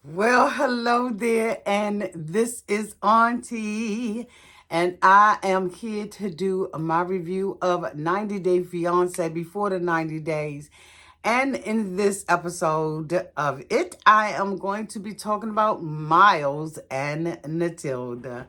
Well, hello there, and this is Auntie, and I am here to do my review of 90 Day Fiance before the 90 days. And in this episode of it, I am going to be talking about Miles and Matilda.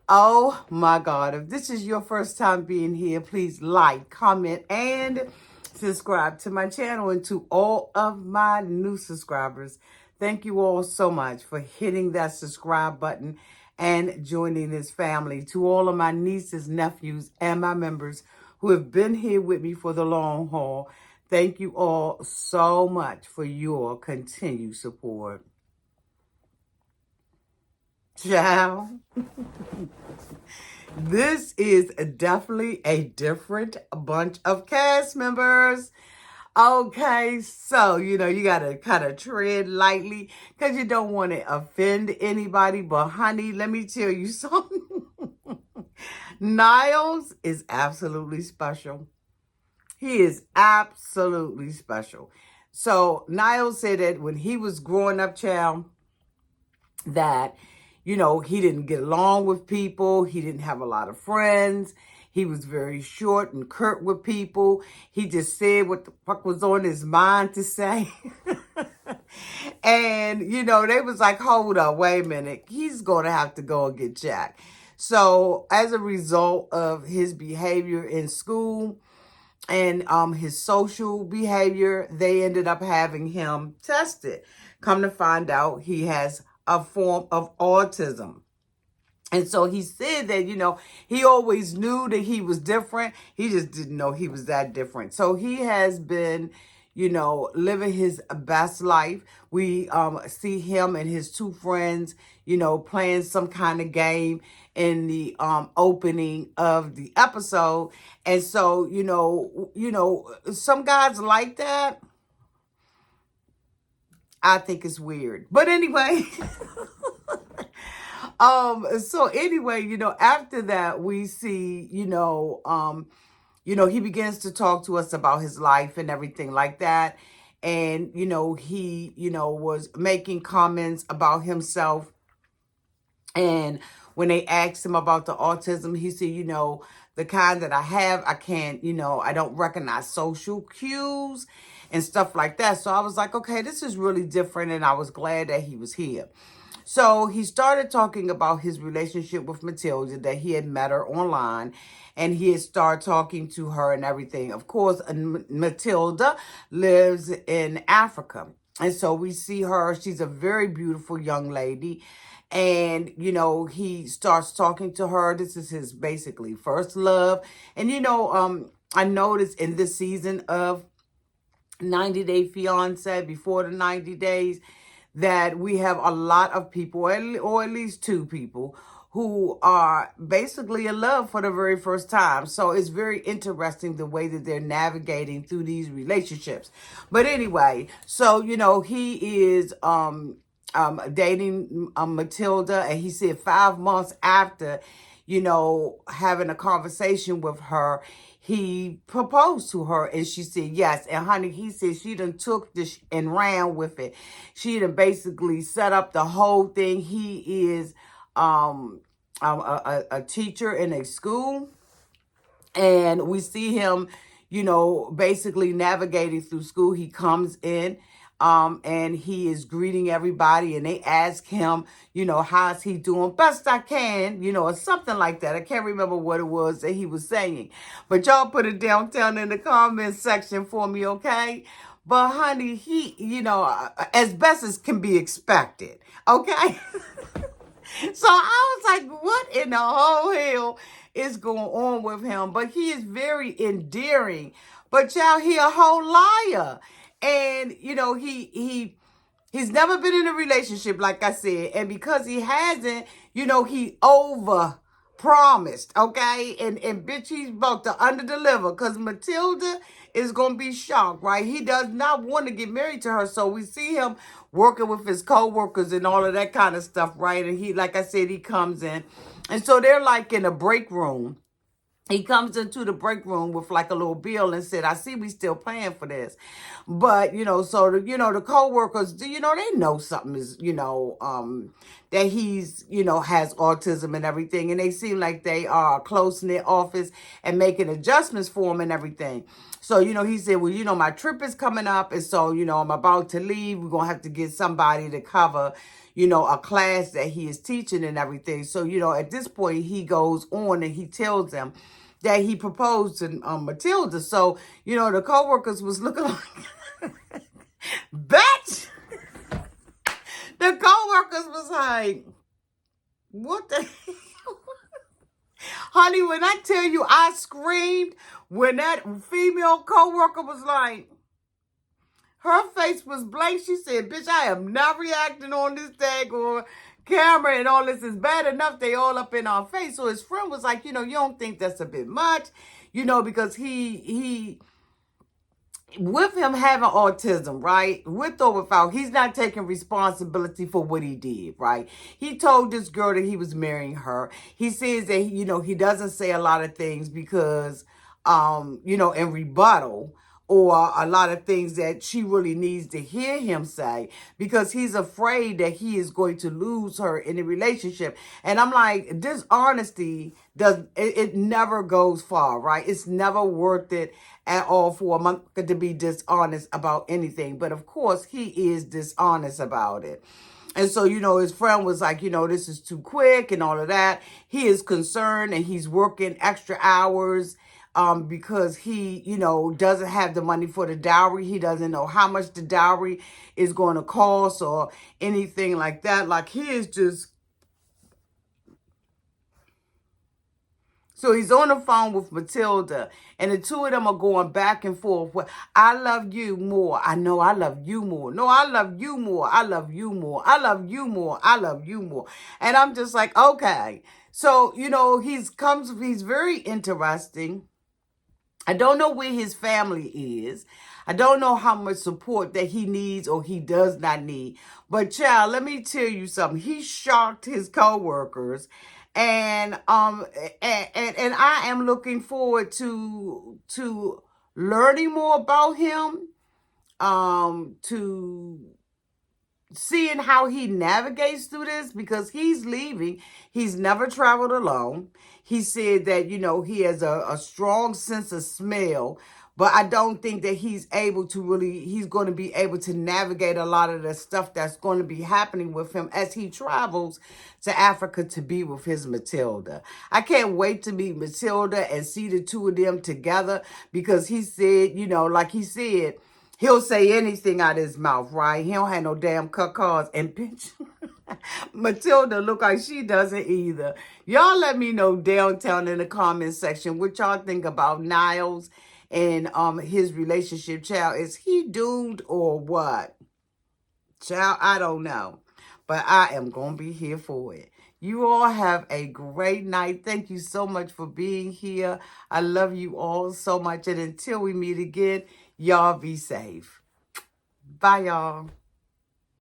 Oh my God, if this is your first time being here, please like, comment, and subscribe to my channel, and to all of my new subscribers. Thank you all so much for hitting that subscribe button and joining this family. To all of my nieces, nephews, and my members who have been here with me for the long haul, thank you all so much for your continued support. Ciao. This is definitely a different bunch of cast members. Okay, so, you got to kind of tread lightly because you don't want to offend anybody. But, honey, let me tell you something. Niles is absolutely special. He is absolutely special. So, Niles said that when he was growing up, child, that, he didn't get along with people. He didn't have a lot of friends. He was very short and curt with people. He just said what the fuck was on his mind to say. And, they was like, hold up, wait a minute. He's going to have to go and get Jack. So as a result of his behavior in school and his social behavior, they ended up having him tested. Come to find out, he has a form of autism. And so he said that, he always knew that he was different. He just didn't know he was that different. So he has been, living his best life. We see him and his two friends, playing some kind of game in the opening of the episode. And so, some guys like that. I think it's weird. But anyway, so anyway, after that we see, he begins to talk to us about his life and everything like that. And, he, was making comments about himself. And when they asked him about the autism, he said, the kind that I have, I can't, I don't recognize social cues and stuff like that. So I was like, okay, this is really different. And I was glad that he was here. So he started talking about his relationship with Matilda, that he had met her online and he had started talking to her and everything. Of course, Matilda lives in Africa. And so we see her. She's a very beautiful young lady. And, he starts talking to her. This is his basically first love. And, I noticed in this season of 90 Day Fiance, before the 90 days, that we have a lot of people, or at least two people, who are basically in love for the very first time. So it's very interesting the way that they're navigating through these relationships. But anyway, so, he is dating Matilda, and he said 5 months after, having a conversation with her, he proposed to her, and she said yes. And honey, he said she done took this and ran with it. She done basically set up the whole thing. He is a teacher in a school, and we see him, basically navigating through school. He comes in, and he is greeting everybody, and they ask him, how's he doing? Best I can, or something like that. I can't remember what it was that he was saying, but y'all put it down in the comment section for me, okay? But honey, he, as best as can be expected, okay? So I was like, what in the whole hell is going on with him? But he is very endearing. But y'all, he a whole liar. And, he's never been in a relationship, like I said. And because he hasn't, he over promised, okay? And bitch, he's about to underdeliver, because Matilda is going to be shocked, right? He does not want to get married to her. So we see him working with his co-workers and all of that kind of stuff, right? And he, like I said, he comes in. And so they're like in a break room. He comes into the break room with like a little bill and said, I see we still paying for this. But, so, the co-workers, they know something is, that he's, has autism and everything. And they seem like they are a close-knit office and making adjustments for him and everything. So, he said, well, my trip is coming up. And so, I'm about to leave. We're going to have to get somebody to cover, a class that he is teaching and everything. So, at this point, he goes on and he tells them that he proposed to Matilda. So, the co-workers was looking like, bitch! The co-workers was like, what the honey, when I tell you I screamed when that female co-worker was like, her face was blank. She said, bitch, I am not reacting on this tag or camera and all this is bad enough. They all up in our face. So his friend was like, you don't think that's a bit much, because he with him having autism, right? With or without, he's not taking responsibility for what he did, right? He told this girl that he was marrying her. He says that, he doesn't say a lot of things because, in rebuttal, or a lot of things that she really needs to hear him say because he's afraid that he is going to lose her in the relationship. And I'm like, dishonesty it never goes far, right? It's never worth it at all for a monk to be dishonest about anything. But of course, he is dishonest about it. And so, his friend was like, this is too quick and all of that. He is concerned and he's working extra hours because he, doesn't have the money for the dowry. He doesn't know how much the dowry is going to cost or anything like that. Like, he is just... So he's on the phone with Matilda, and the two of them are going back and forth. Well, I love you more. I know I love you more. No, I love you more. I love you more. I love you more. I love you more. And I'm just like, okay. So, he's very interesting. I don't know where his family is. I don't know how much support that he needs or he does not need. But child, let me tell you something. He shocked his coworkers. And I am looking forward to learning more about him. To seeing how he navigates through this because he's leaving. He's never traveled alone. He said that, he has a strong sense of smell, but I don't think that he's going to be able to navigate a lot of the stuff that's going to be happening with him as he travels to Africa to be with his Matilda. I can't wait to meet Matilda and see the two of them together because he said, like he said, he'll say anything out of his mouth, right? He don't have no damn cuckoos. And bitch, Matilda look like she doesn't either. Y'all let me know downtown in the comment section what y'all think about Niles and his relationship. Child, is he doomed or what? Child, I don't know. But I am going to be here for it. You all have a great night. Thank you so much for being here. I love you all so much. And until we meet again, y'all be safe. Bye, y'all.